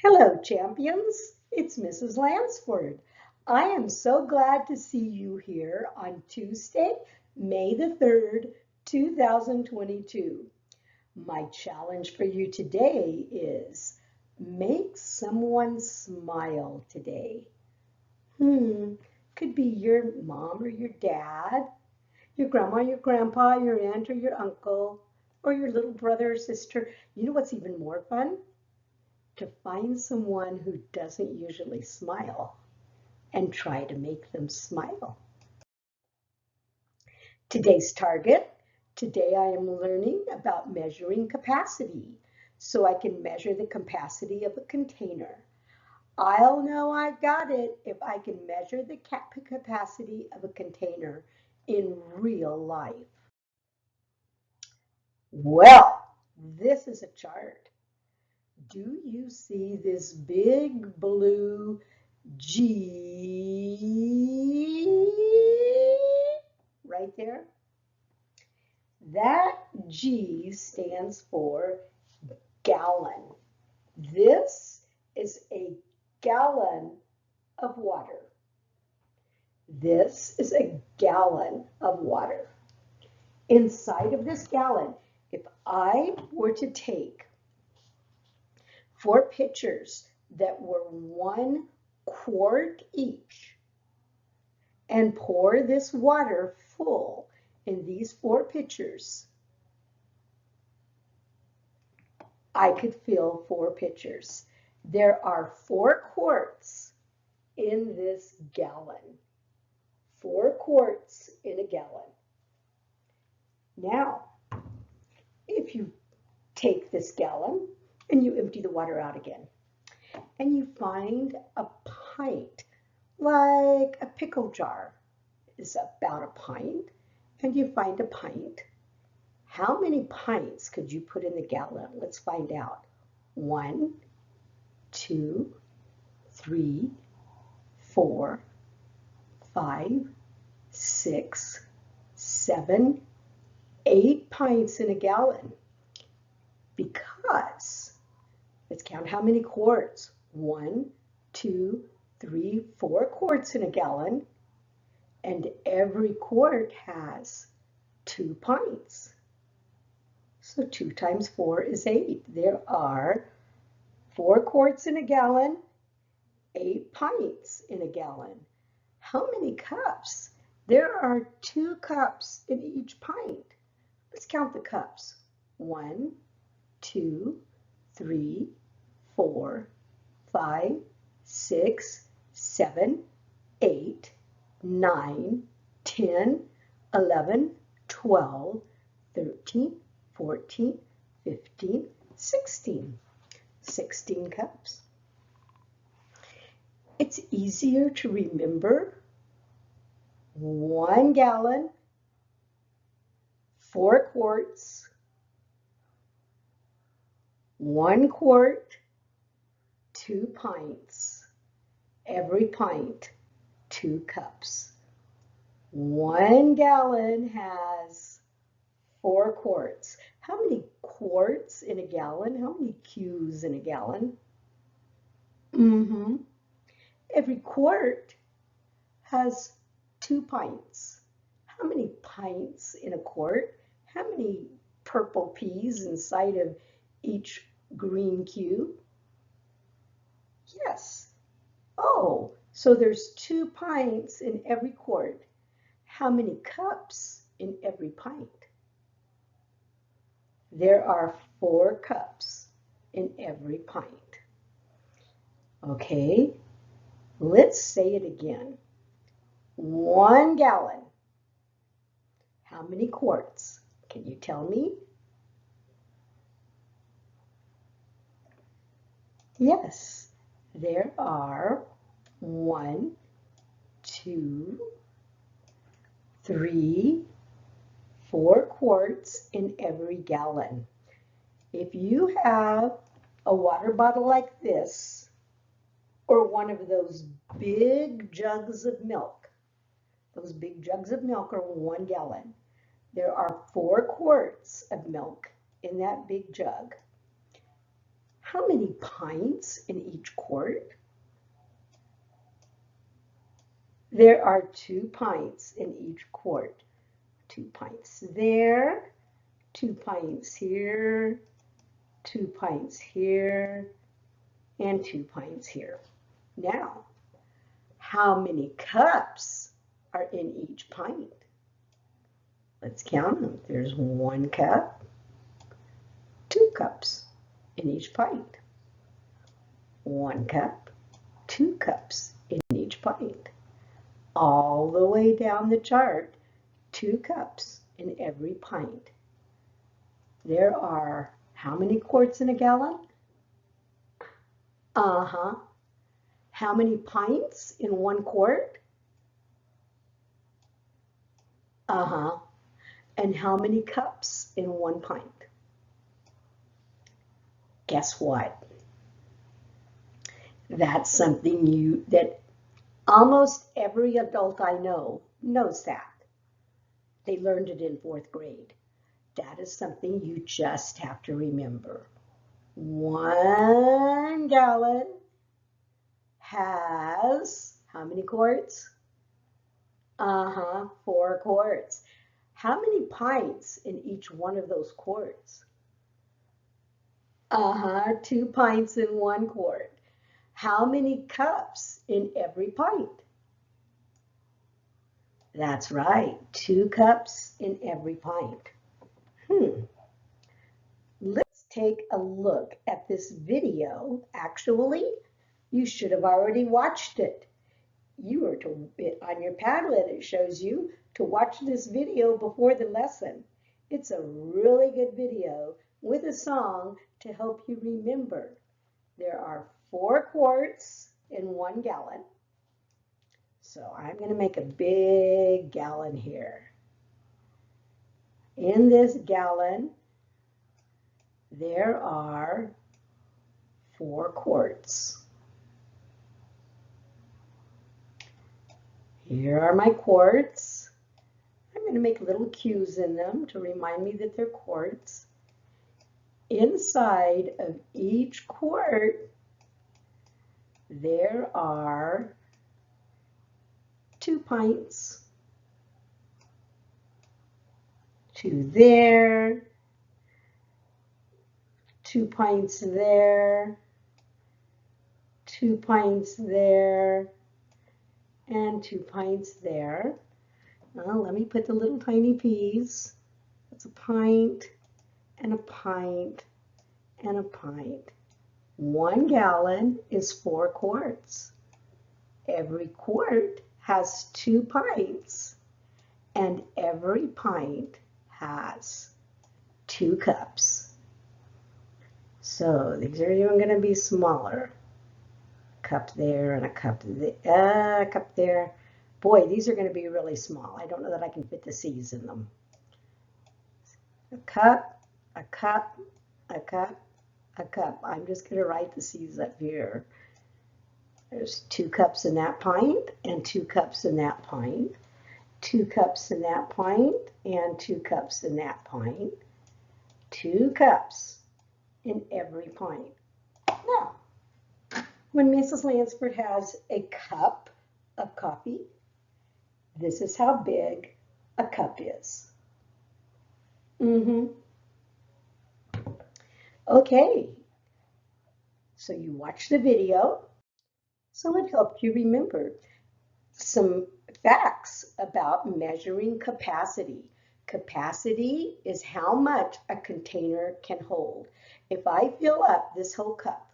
Hello, champions. It's Mrs. Lansford. I am so glad to see you here on Tuesday, May the 3rd, 2022. My challenge for you today is make someone smile today. Could be your mom or your dad, your grandma, your grandpa, your aunt or your uncle, or your little brother or sister. You know what's even more fun? To find someone who doesn't usually smile and try to make them smile. Today's target. Today I am learning about measuring capacity so I can measure the capacity of a container. I'll know I've got it if I can measure the capacity of a container in real life. Well, this is a chart. Do you see this big blue G right there? That G stands for gallon. This is a gallon of water. This is a gallon of water. Inside of this gallon, if I were to take 4 pitchers that were 1 quart each and pour this water full in these 4 pitchers, I could fill 4 pitchers. There are 4 quarts in this gallon. 4 quarts in a gallon. Now, if you take this gallon and you empty the water out again, and you find a pint, like a pickle jar is about a pint, and you find a pint, how many pints could you put in the gallon? Let's find out. 1, 2, 3, 4, 5, 6, 7, 8 pints in a gallon. Because, let's count how many quarts. 1, 2, 3, 4 quarts in a gallon, and every quart has 2 pints. So 2 times 4 is 8. There are 4 quarts in a gallon, 8 pints in a gallon. How many cups? There are 2 cups in each pint. Let's count the cups. 1, 2, 3, 4, 5, 6, 7, 8, 9, 10, 11, 12, 13, 14, 15, 16. 16 cups. It's easier to remember 1 gallon, 4 quarts, 1 quart, 2 pints. Every pint, 2 cups. 1 gallon has 4 quarts. How many quarts in a gallon? How many Q's in a gallon? Every quart has 2 pints. How many pints in a quart? How many purple peas inside of each green Q? Yes. Oh, so there's 2 pints in every quart. How many cups in every pint? There are 4 cups in every pint. Okay, let's say it again. 1 gallon. How many quarts? Can you tell me? Yes, there are 1, 2, 3, 4 quarts in every gallon. If you have a water bottle like this, or one of those big jugs of milk, those big jugs of milk are 1 gallon. There are 4 quarts of milk in that big jug. How many pints in each quart? There are 2 pints in each quart. 2 pints there, 2 pints here, 2 pints here, and 2 pints here. Now, how many cups are in each pint? Let's count them. There's 1 cup, 2 cups in each pint. 1 cup, 2 cups in each pint. All the way down the chart, 2 cups in every pint. There are how many quarts in a gallon? How many pints in 1 quart? And how many cups in 1 pint? Guess what? That's something that almost every adult I know knows that. They learned it in 4th grade. That is something you just have to remember. 1 gallon has how many quarts? 4 quarts. How many pints in each one of those quarts? 2 pints in 1 quart. How many cups in every pint? That's right, 2 cups in every pint. Let's take a look at this video. Actually, you should have already watched it. You are on your Padlet, it shows you to watch this video before the lesson. It's a really good video with a song to help you remember. There are 4 quarts in 1 gallon. So I'm going to make a big gallon here. In this gallon, there are 4 quarts. Here are my quarts. I'm going to make little Q's in them to remind me that they're quarts. Inside of each quart, there are 2 pints. 2 there, 2 pints there, 2 pints there, and 2 pints there. Now let me put the little tiny P's. That's a pint and a pint and a pint. 1 gallon is 4 quarts. Every quart has 2 pints, and every pint has 2 cups. So these are even going to be smaller. Cup there and a cup there, cup there. Boy, these are going to be really small. I don't know that I can fit the C's in them. A cup, a cup, a cup, a cup. I'm just going to write the C's up here. There's 2 cups in that pint and 2 cups in that pint. 2 cups in that pint and 2 cups in that pint. 2 cups in every pint. Now, when Mrs. Lansford has a cup of coffee, this is how big a cup is. Okay, so you watched the video, so it helped you remember some facts about measuring capacity. Capacity is how much a container can hold. If I fill up this whole cup,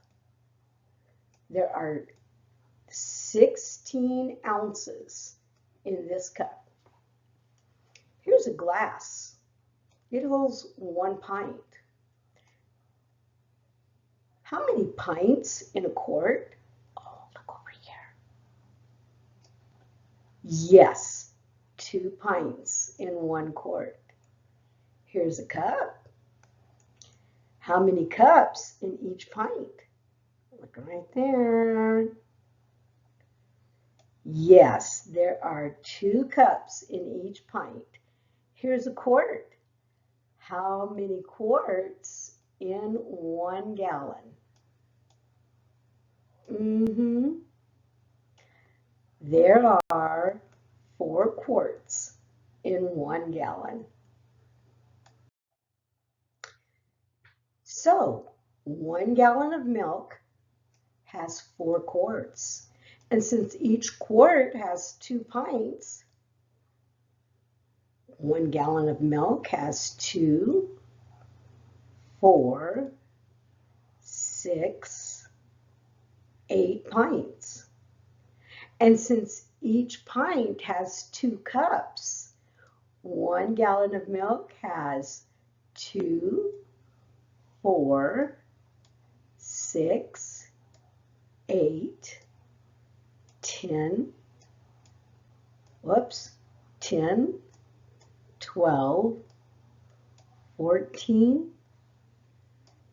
there are 16 ounces in this cup. Here's a glass. It holds 1 pint. How many pints in a quart? Oh, look over here. Yes, 2 pints in 1 quart. Here's a cup. How many cups in each pint? Look right there. Yes, there are 2 cups in each pint. Here's a quart. How many quarts in 1 gallon? There are 4 quarts in 1 gallon. So 1 gallon of milk has 4 quarts. And since each quart has 2 pints, 1 gallon of milk has 2, 4, 6, 8 pints. And since each pint has 2 cups, 1 gallon of milk has 2, 4, 6, 8, 10, 10, 12, 14,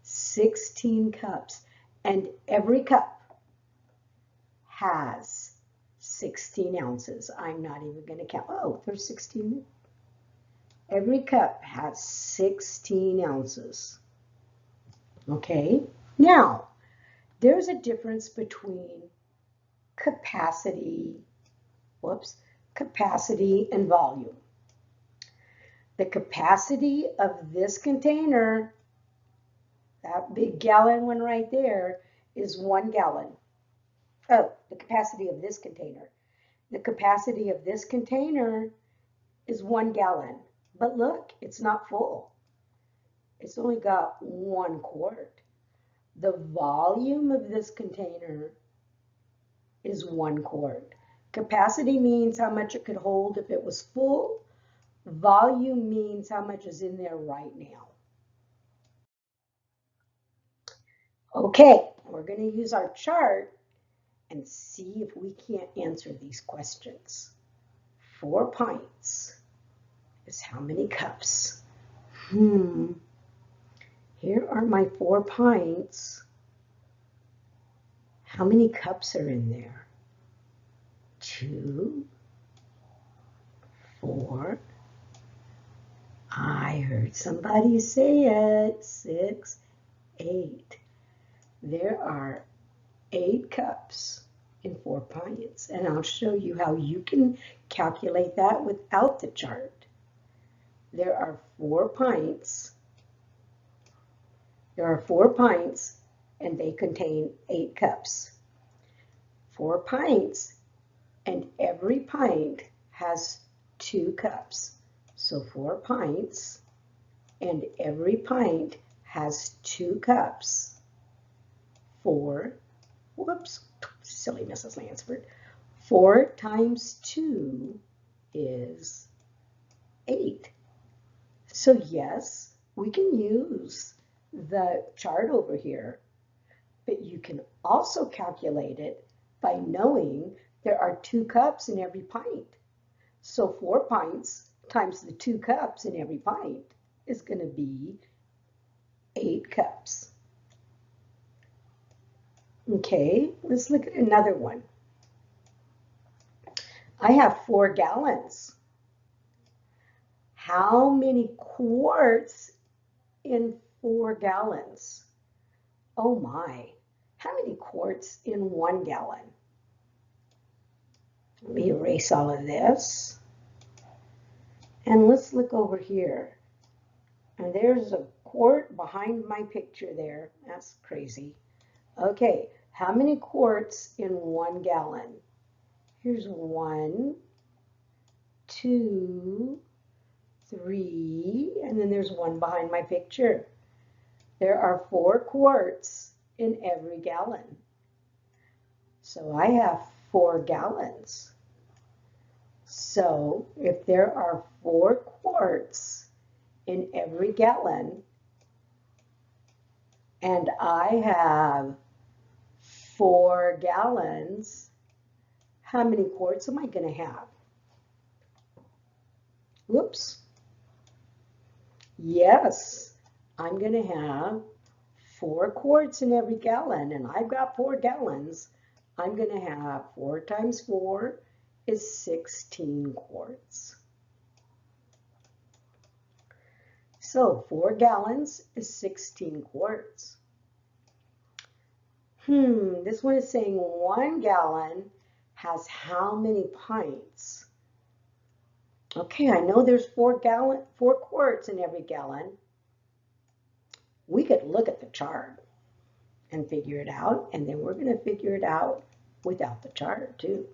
16 cups. And every cup has 16 ounces. I'm not even going to count. Oh, there's 16. Every cup has 16 ounces. Okay, now there's a difference between capacity and volume. The capacity of this container, that big gallon one right there, is 1 gallon. Oh, the capacity of this container. The capacity of this container is 1 gallon. But look, it's not full. It's only got 1 quart. The volume of this container is 1 quart. Capacity means how much it could hold if it was full. Volume means how much is in there right now. Okay, we're going to use our chart and see if we can't answer these questions. 4 pints is how many cups? Here are my 4 pints. How many cups are in there? 2, 4. I heard somebody say it. 6, 8. There are 8 cups in 4 pints. And I'll show you how you can calculate that without the chart. There are 4 pints. There are 4 pints and they contain 8 cups. 4 pints and every pint has 2 cups. So 4 pints and every pint has 2 cups. 4, silly Mrs. Lansford. 4 times 2 is 8. So yes, we can use the chart over here, but you can also calculate it by knowing there are 2 cups in every pint. So 4 pints times the 2 cups in every pint is going to be 8 cups. Okay, let's look at another one. I have 4 gallons. How many quarts in 4 gallons? Oh my, how many quarts in 1 gallon? Let me erase all of this. And let's look over here. And there's a quart behind my picture there. That's crazy. Okay, how many quarts in 1 gallon? Here's 1, 2, 3, and then there's 1 behind my picture. There are 4 quarts in every gallon. So I have 4 gallons. So if there are 4 quarts in every gallon, and I have 4 gallons, how many quarts am I going to have? Whoops. Yes, I'm going to have 4 quarts in every gallon, and I've got 4 gallons. I'm going to have 4 times 4 is 16 quarts. So 4 gallons is 16 quarts. This one is saying 1 gallon has how many pints? Okay, I know there's 4 quarts in every gallon. We could look at the chart and figure it out, and then we're going to figure it out without the chart too.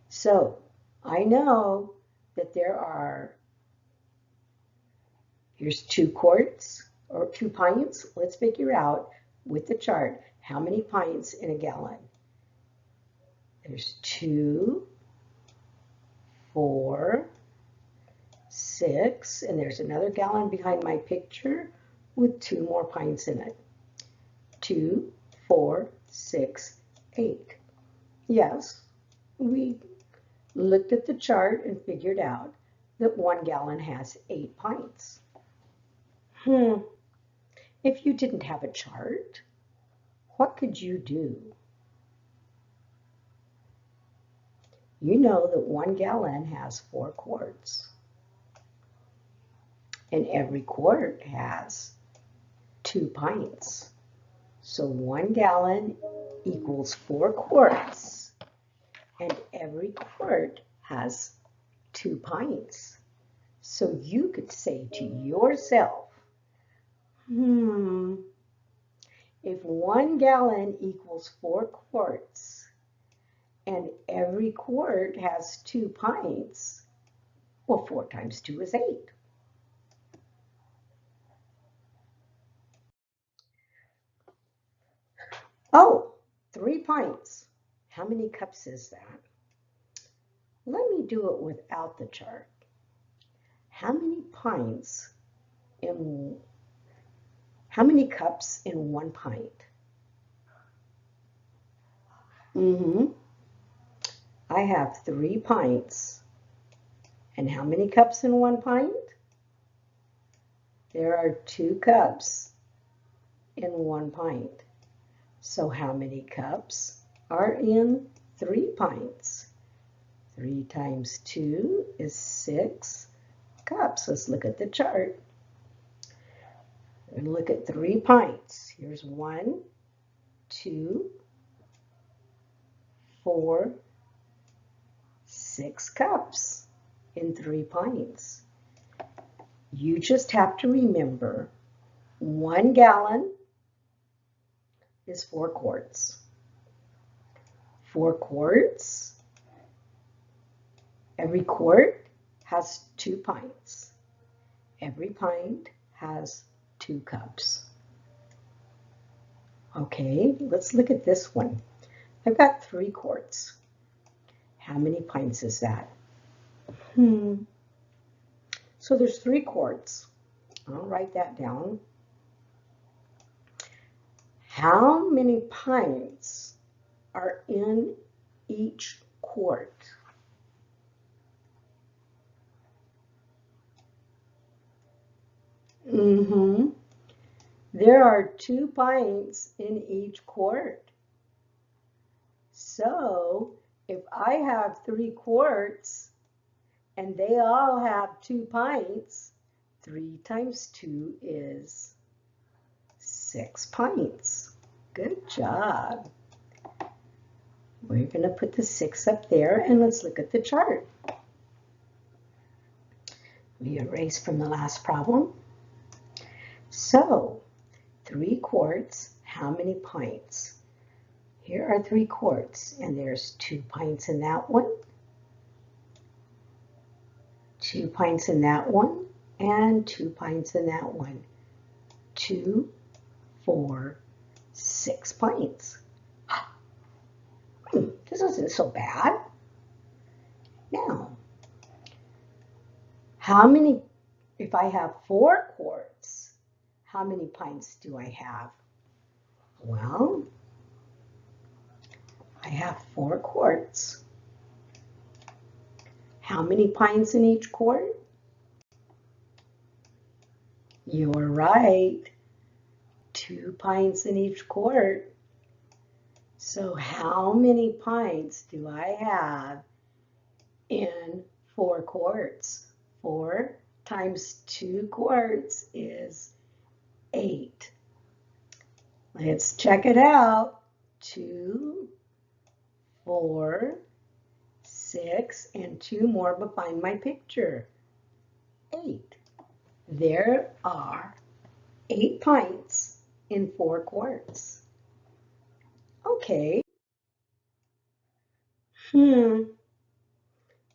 So I know that here's 2 quarts or 2 pints. Let's figure out with the chart how many pints in a gallon. There's 2, 4, 6, and there's another gallon behind my picture with 2 more pints in it. 2, 4, 6, 8. Yes, we looked at the chart and figured out that 1 gallon has 8 pints. If you didn't have a chart, what could you do? You know that 1 gallon has 4 quarts. And every quart has 2 pints. So 1 gallon equals 4 quarts. And every quart has 2 pints. So you could say to yourself, if 1 gallon equals 4 quarts and every quart has 2 pints, well, 4 times 2 is 8. Oh, 3 pints. How many cups is that? Let me do it without the chart. How many cups in 1 pint? I have 3 pints. And how many cups in 1 pint? There are 2 cups in 1 pint. So how many cups are in 3 pints? 3 times 2 is 6 cups. Let's look at the chart. We're going to look at 3 pints. Here's 1, 2, 4, 6 cups in 3 pints. You just have to remember 1 gallon is 4 quarts. 4 quarts, every quart has 2 pints. Every pint has 2 cups. Okay, let's look at this one. I've got 3 quarts. How many pints is that? So there's 3 quarts. I'll write that down. How many pints are in each quart? There are 2 pints in each quart. So if I have 3 quarts and they all have 2 pints, 3 times 2 is 6 pints. Good job. We're going to put the 6 up there and let's look at the chart. We erase from the last problem. So 3 quarts, how many pints? Here are 3 quarts and there's 2 pints in that one, 2 pints in that one, and 2 pints in that one. 2, 4, 6 pints. This isn't so bad. Now, if I have 4 quarts, how many pints do I have? Well, I have 4 quarts. How many pints in each quart? You're right. 2 pints in each quart. So how many pints do I have in 4 quarts? 4 times 2 quarts is 8. Let's check it out. 2, 4, 6, and 2 more behind my picture. 8. There are 8 pints in 4 quarts. Okay.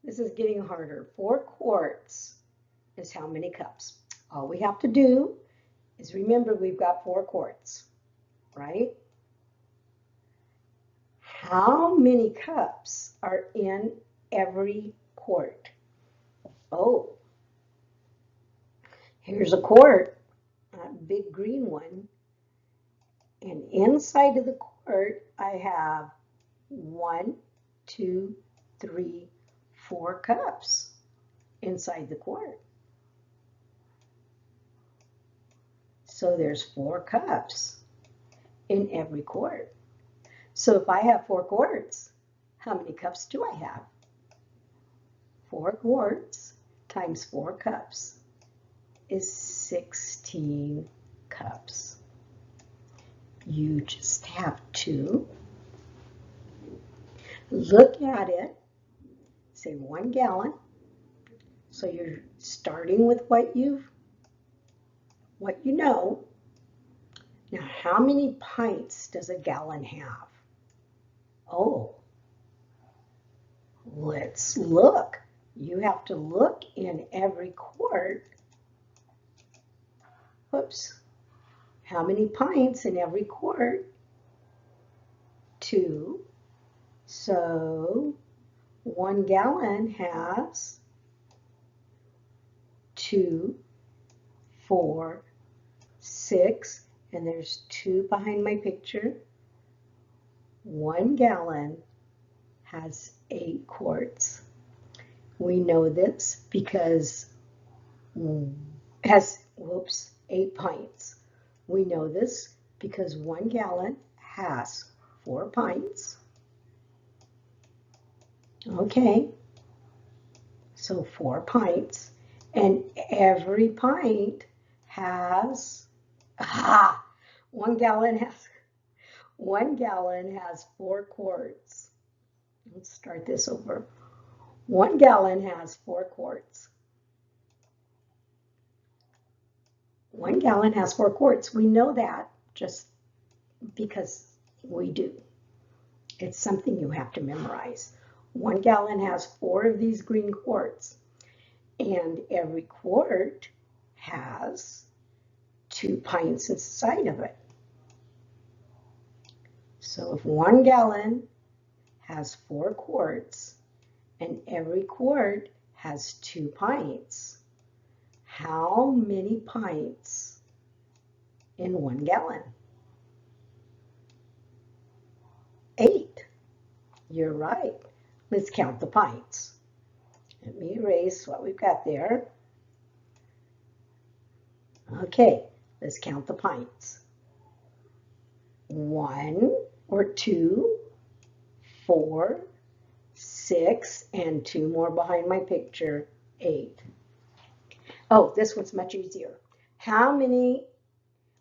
This is getting harder. 4 quarts is how many cups? All we have to do is remember we've got 4 quarts, right? How many cups are in every quart? Oh, here's a quart, a big green one. And inside of the quart, I have 1, 2, 3, 4 cups inside the quart. So there's 4 cups in every quart. So if I have 4 quarts, how many cups do I have? 4 quarts times 4 cups is 16 cups. You just have to look at it, say 1 gallon. So you're starting with what you know. Now, how many pints does a gallon have? Oh, let's look. You have to look in every quart. Whoops. How many pints in every quart? 2. So 1 gallon has 2, 4, 6, and there's 2 behind my picture. 1 gallon has 8 quarts. We know this because it has, 8 pints. We know this because 1 gallon has 4 pints. Okay, so 4 pints, and every pint has, 1 gallon has 4 quarts. Let's start this over. 1 gallon has 4 quarts. 1 gallon has 4 quarts. We know that just because we do. It's something you have to memorize. 1 gallon has 4 of these green quarts, and every quart has 2 pints inside of it. So if 1 gallon has 4 quarts and every quart has 2 pints, how many pints in 1 gallon? 8. You're right. Let's count the pints. Let me erase what we've got there. Okay, let's count the pints. 1 or 2, 4, 6, and 2 more behind my picture, 8. Oh, this one's much easier. How many,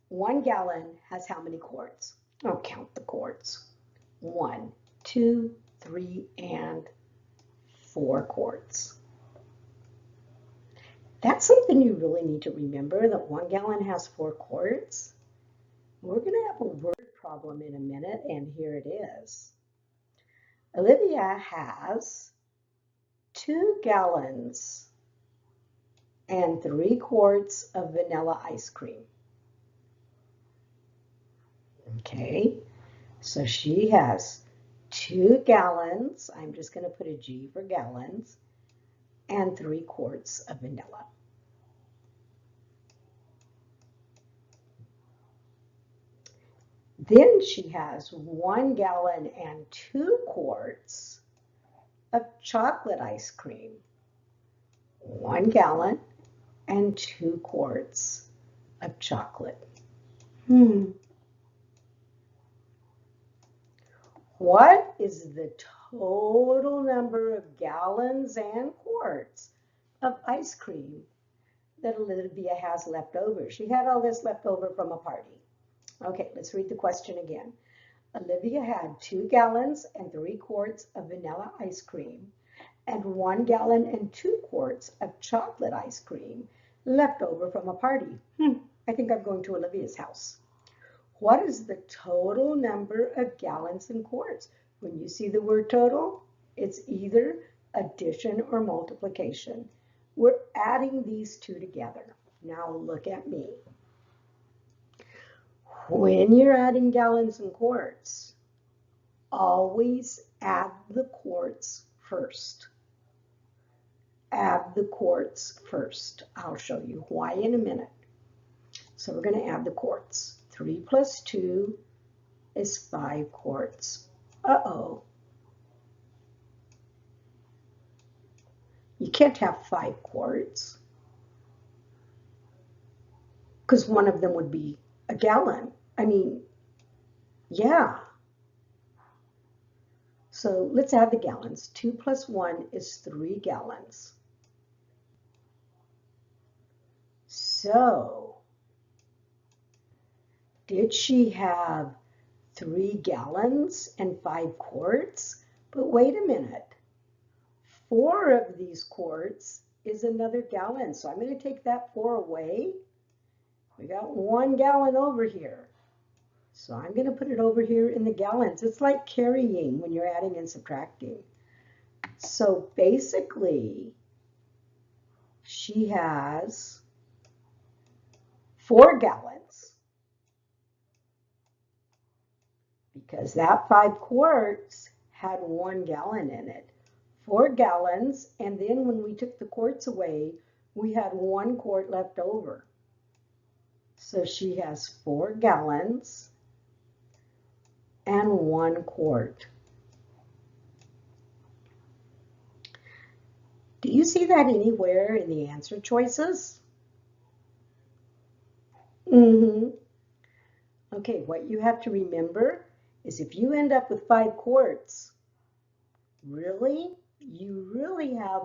1 gallon has how many quarts? I'll count the quarts. 1, 2, 3, and 4 quarts. That's something you really need to remember, that 1 gallon has 4 quarts. We're going to have a word problem in a minute, and here it is. Olivia has 2 gallons and 3 quarts of vanilla ice cream. Okay, so she has 2 gallons, I'm just going to put a G for gallons, and 3 quarts of vanilla. Then she has 1 gallon and 2 quarts of chocolate ice cream. 1 gallon and 2 quarts of chocolate. What is the total number of gallons and quarts of ice cream that Olivia has left over? She had all this left over from a party. Okay, let's read the question again. Olivia had 2 gallons and 3 quarts of vanilla ice cream and 1 gallon and 2 quarts of chocolate ice cream left over from a party. I think I'm going to Olivia's house. What is the total number of gallons and quarts? When you see the word total, it's either addition or multiplication. We're adding these two together. Now look at me. When you're adding gallons and quarts, always add the quarts first. Add the quarts first. I'll show you why in a minute. So we're going to add the quarts. 3 plus 2 is 5 quarts. Uh-oh. You can't have 5 quarts because one of them would be a gallon. I mean, yeah. So let's add the gallons. 2 plus 1 is 3 gallons. So, did she have 3 gallons and 5 quarts? But wait a minute. 4 of these quarts is another gallon. So I'm going to take that 4 away. We got 1 gallon over here. So I'm going to put it over here in the gallons. It's like carrying when you're adding and subtracting. So basically, she has 4 gallons because that 5 quarts had 1 gallon in it. 4 gallons, and then when we took the quarts away, we had 1 quart left over. So she has 4 gallons and 1 quart. Do you see that anywhere in the answer choices? Okay, what you have to remember is if you end up with 5 quarts, you really have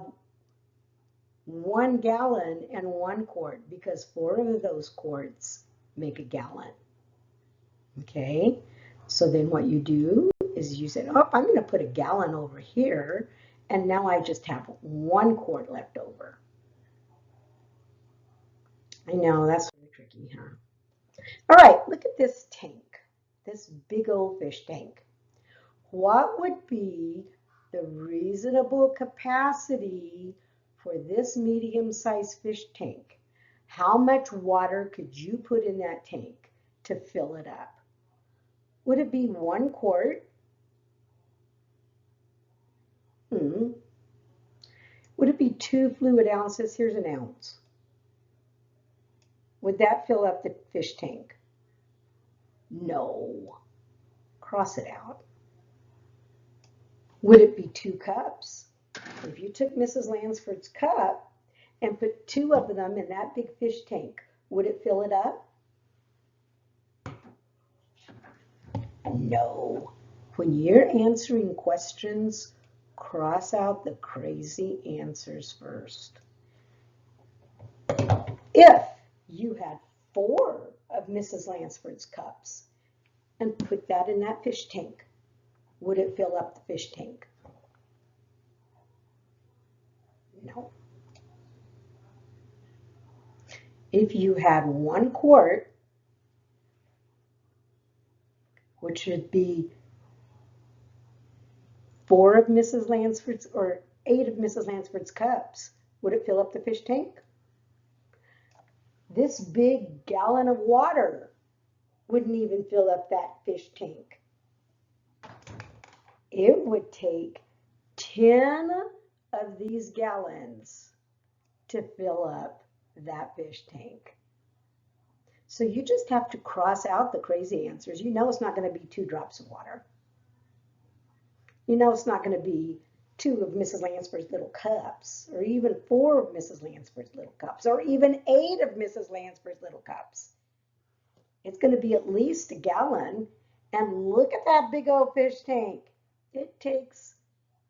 1 gallon and 1 quart because 4 of those quarts make a gallon. Okay, so then what you do is you say, oh, I'm going to put a gallon over here, and now I just have 1 quart left over. I know, that's really tricky, huh? All right, look at this tank, this big old fish tank. What would be the reasonable capacity for this medium-sized fish tank? How much water could you put in that tank to fill it up? Would it be 1 quart? Would it be 2 fluid ounces? Here's an ounce. Would that fill up the fish tank? No. Cross it out. Would it be 2 cups? If you took Mrs. Lansford's cup and put 2 of them in that big fish tank, would it fill it up? No. When you're answering questions, cross out the crazy answers first. If you had 4 of Mrs. Lansford's cups and put that in that fish tank, would it fill up the fish tank? No. If you had 1 quart, which would be 4 of Mrs. Lansford's or 8 of Mrs. Lansford's cups, would it fill up the fish tank? This big gallon of water wouldn't even fill up that fish tank. It would take 10 of these gallons to fill up that fish tank. So you just have to cross out the crazy answers. You know it's not going to be 2 drops of water. You know it's not going to be 2 of Mrs. Lansford's little cups, or even 4 of Mrs. Lansford's little cups, or even 8 of Mrs. Lansford's little cups. It's going to be at least a gallon. And look at that big old fish tank. It takes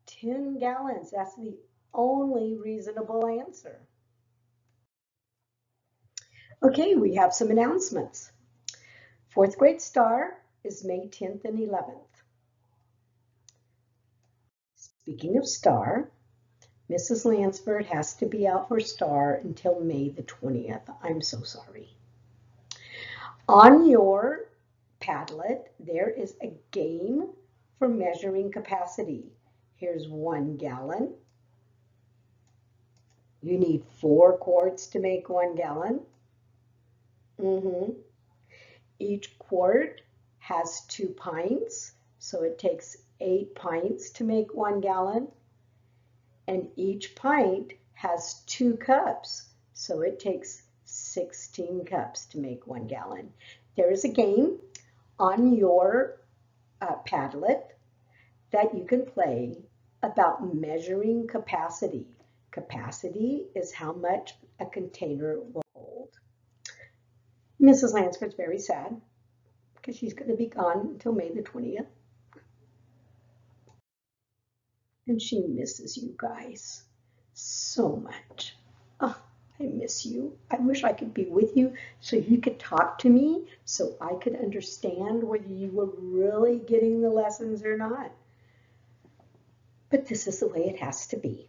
10 gallons. That's the only reasonable answer. Okay, we have some announcements. Fourth grade star is May 10th and 11th. Speaking of star, Mrs. Lansford has to be out for star until May the 20th. I'm so sorry. On your Padlet, there is a game for measuring capacity. Here's 1 gallon. You need 4 quarts to make 1 gallon. Each quart has 2 pints, so it takes 8 pints to make 1 gallon. And each pint has 2 cups, so it takes 16 cups to make 1 gallon. There is a game on your Padlet that you can play about measuring capacity. Capacity is how much a container will hold. Mrs. Lansford's very sad because she's going to be gone until May the 20th. And she misses you guys so much. Oh, I miss you. I wish I could be with you so you could talk to me so I could understand whether you were really getting the lessons or not. But this is the way it has to be.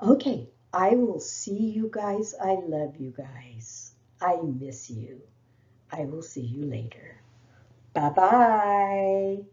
Okay, I will see you guys. I love you guys. I miss you. I will see you later. Bye-bye.